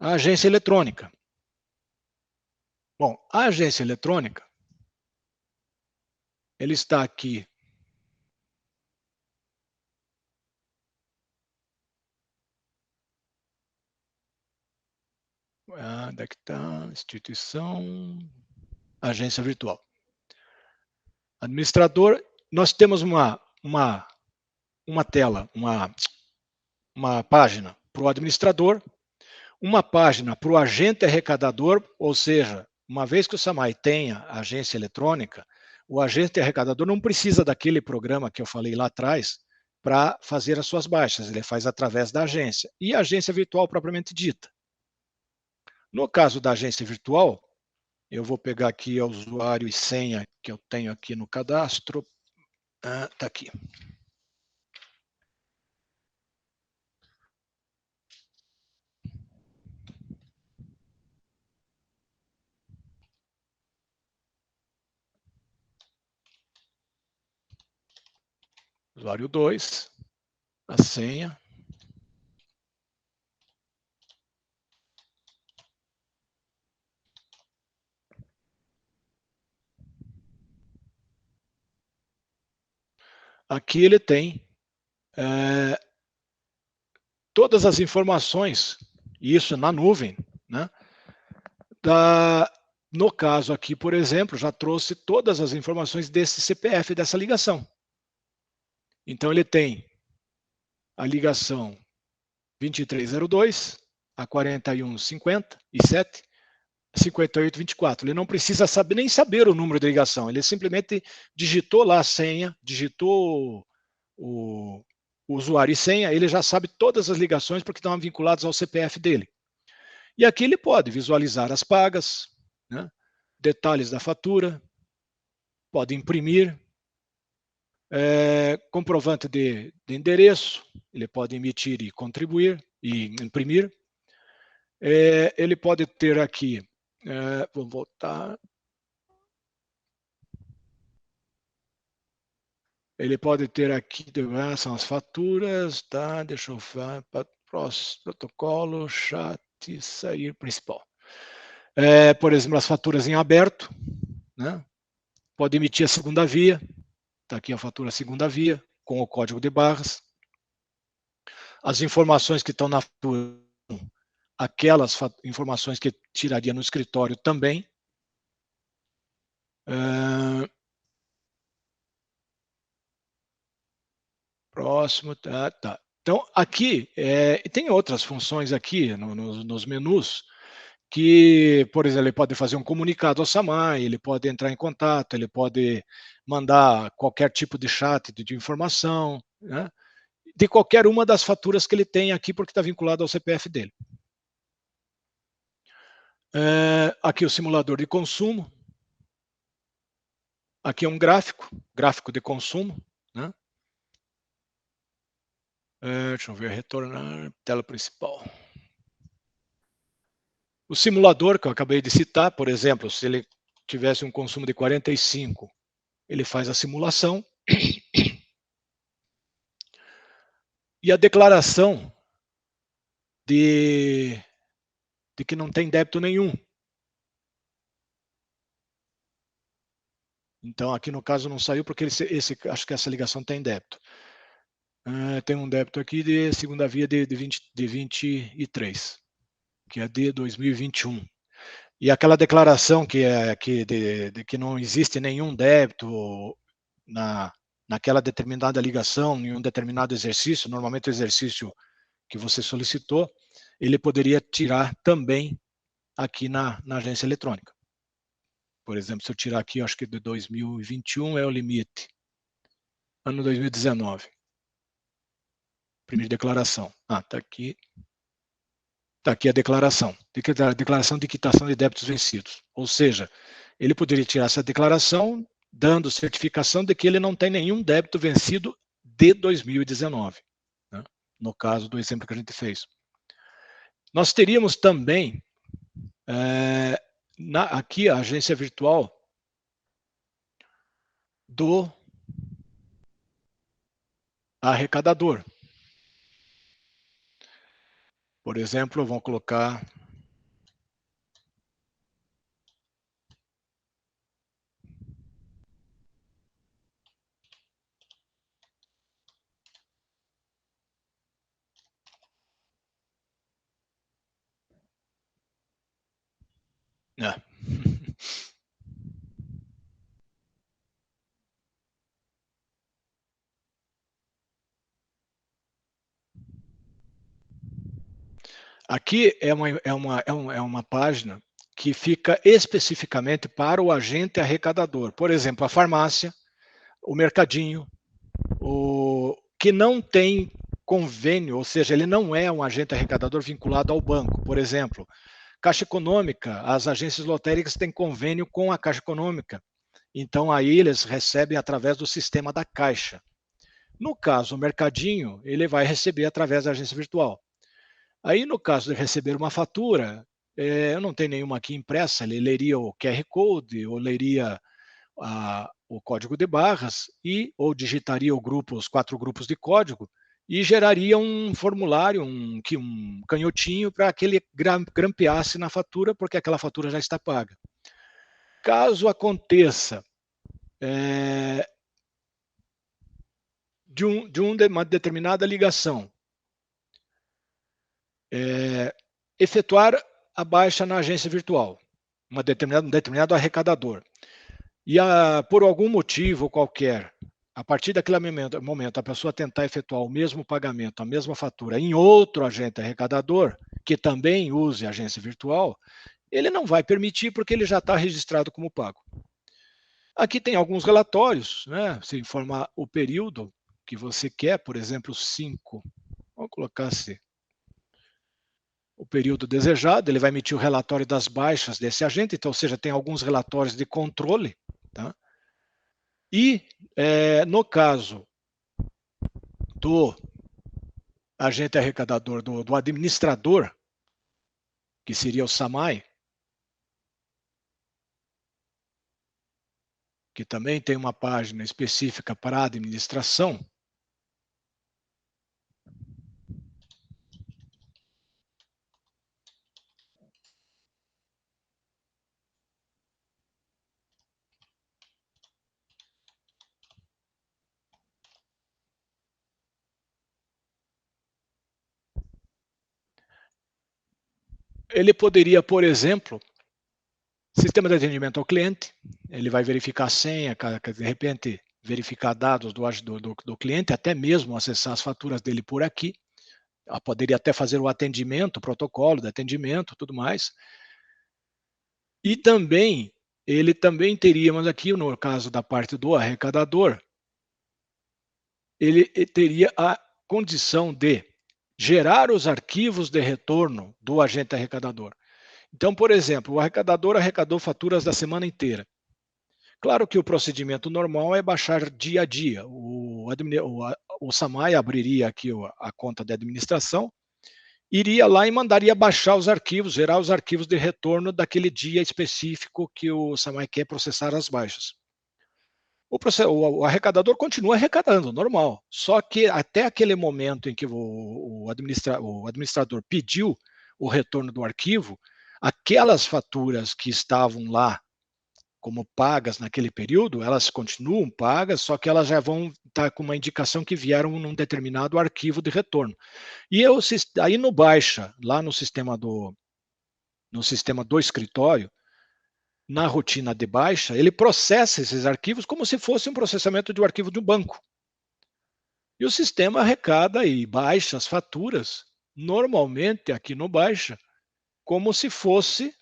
a agência eletrônica. Bom, a agência eletrônica, ele está aqui. Onde é que está? Instituição, agência virtual. Administrador, nós temos uma tela, uma página para o administrador, uma página para o agente arrecadador, ou seja, uma vez que o SAMAI tenha agência eletrônica, o agente arrecadador não precisa daquele programa que eu falei lá atrás para fazer as suas baixas, ele faz através da agência. E a agência virtual propriamente dita. No caso da agência virtual, eu vou pegar aqui o usuário e senha que eu tenho aqui no cadastro. Está aqui. Usuário 2, a senha. Aqui ele tem todas as informações, isso na nuvem, né? No caso aqui, por exemplo, já trouxe todas as informações desse CPF, dessa ligação. Então ele tem a ligação 2302 a 4157 5824. Ele não precisa nem saber o número de ligação, ele simplesmente digitou lá a senha, digitou o usuário e senha, ele já sabe todas as ligações porque estão vinculadas ao CPF dele. E aqui ele pode visualizar as pagas, né, detalhes da fatura, pode imprimir, comprovante de endereço, ele pode emitir e contribuir, e imprimir. Ele pode ter aqui, vou voltar. Ele pode ter aqui, são as faturas, tá? Deixa eu ver, protocolo, chat, sair principal. Por exemplo, as faturas em aberto, né? Pode emitir a segunda via, está aqui a fatura segunda via, com o código de barras. As informações que estão na fatura, aquelas informações que tiraria no escritório também. Próximo, tá. Então, aqui, tem outras funções aqui nos menus, que, por exemplo, ele pode fazer um comunicado ao SAMAI, ele pode entrar em contato, ele pode mandar qualquer tipo de chat de informação, né, de qualquer uma das faturas que ele tem aqui, porque está vinculado ao CPF dele. Aqui o simulador de consumo. Aqui é um gráfico de consumo, né? Deixa eu ver, retornar, tela principal. O simulador que eu acabei de citar, por exemplo, se ele tivesse um consumo de 45, ele faz a simulação. E a declaração de que não tem débito nenhum. Então, aqui no caso não saiu porque acho que essa ligação tem débito. Tem um débito aqui de segunda via de 23, que é de 2021. E aquela declaração que de que não existe nenhum débito naquela determinada ligação, em um determinado exercício, normalmente o exercício que você solicitou, ele poderia tirar também aqui na agência eletrônica. Por exemplo, se eu tirar aqui, acho que de 2021 é o limite. Ano 2019. Primeira declaração. Está aqui. Está aqui a declaração. Declaração de quitação de débitos vencidos. Ou seja, ele poderia tirar essa declaração dando certificação de que ele não tem nenhum débito vencido de 2019. Né? No caso do exemplo que a gente fez. Nós teríamos também aqui a agência virtual do arrecadador. Por exemplo, vamos colocar É. Aqui é uma página que fica especificamente para o agente arrecadador. Por exemplo, a farmácia, o mercadinho, o que não tem convênio, ou seja, ele não é um agente arrecadador vinculado ao banco. Por exemplo, Caixa Econômica, as agências lotéricas têm convênio com a Caixa Econômica. Então aí eles recebem através do sistema da Caixa. No caso, o mercadinho, ele vai receber através da agência virtual. Aí, no caso de receber uma fatura, eu não tenho nenhuma aqui impressa, ele leria o QR Code, ou leria o código de barras, ou digitaria os 4 grupos de código, e geraria um formulário, um canhotinho, para que ele grampeasse na fatura, porque aquela fatura já está paga. Caso aconteça de uma determinada ligação, efetuar a baixa na agência virtual, um determinado arrecadador, e por algum motivo qualquer, a partir daquele momento, a pessoa tentar efetuar o mesmo pagamento, a mesma fatura, em outro agente arrecadador, que também use a agência virtual, ele não vai permitir, porque ele já está registrado como pago. Aqui tem alguns relatórios, né? Você informa o período que você quer, por exemplo, 5. Vamos colocar assim, o período desejado, ele vai emitir o relatório das baixas desse agente, então, ou seja, tem alguns relatórios de controle, tá? E, no caso do agente arrecadador, do administrador, que seria o SAMAI, que também tem uma página específica para a administração, ele poderia, por exemplo, sistema de atendimento ao cliente, ele vai verificar a senha, de repente verificar dados do cliente, até mesmo acessar as faturas dele por aqui. Ela poderia até fazer o atendimento, o protocolo de atendimento, tudo mais. E também, ele também teria, mas aqui no caso da parte do arrecadador, ele teria a condição de gerar os arquivos de retorno do agente arrecadador. Então, por exemplo, o arrecadador arrecadou faturas da semana inteira. Claro que o procedimento normal é baixar dia a dia. O SAMAI abriria aqui a conta de administração, iria lá e mandaria baixar os arquivos, gerar os arquivos de retorno daquele dia específico que o SAMAI quer processar as baixas. O arrecadador continua arrecadando, normal. Só que até aquele momento em que o administrador pediu o retorno do arquivo, aquelas faturas que estavam lá como pagas naquele período, elas continuam pagas, só que elas já vão estar com uma indicação que vieram num determinado arquivo de retorno. E aí no baixa, lá no sistema do escritório, na rotina de baixa, ele processa esses arquivos como se fosse um processamento de um arquivo de um banco. E o sistema arrecada e baixa as faturas, normalmente aqui no baixa, como se fosse,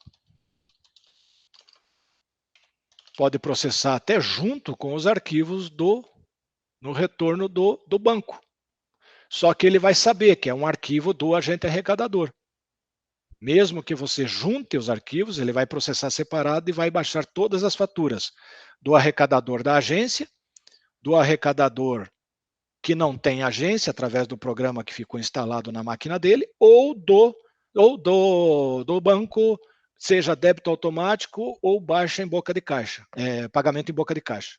pode processar até junto com os arquivos no retorno do banco. Só que ele vai saber que é um arquivo do agente arrecadador. Mesmo que você junte os arquivos, ele vai processar separado e vai baixar todas as faturas do arrecadador da agência, do arrecadador que não tem agência, através do programa que ficou instalado na máquina dele, ou do banco, seja débito automático ou baixa em boca de caixa, pagamento em boca de caixa.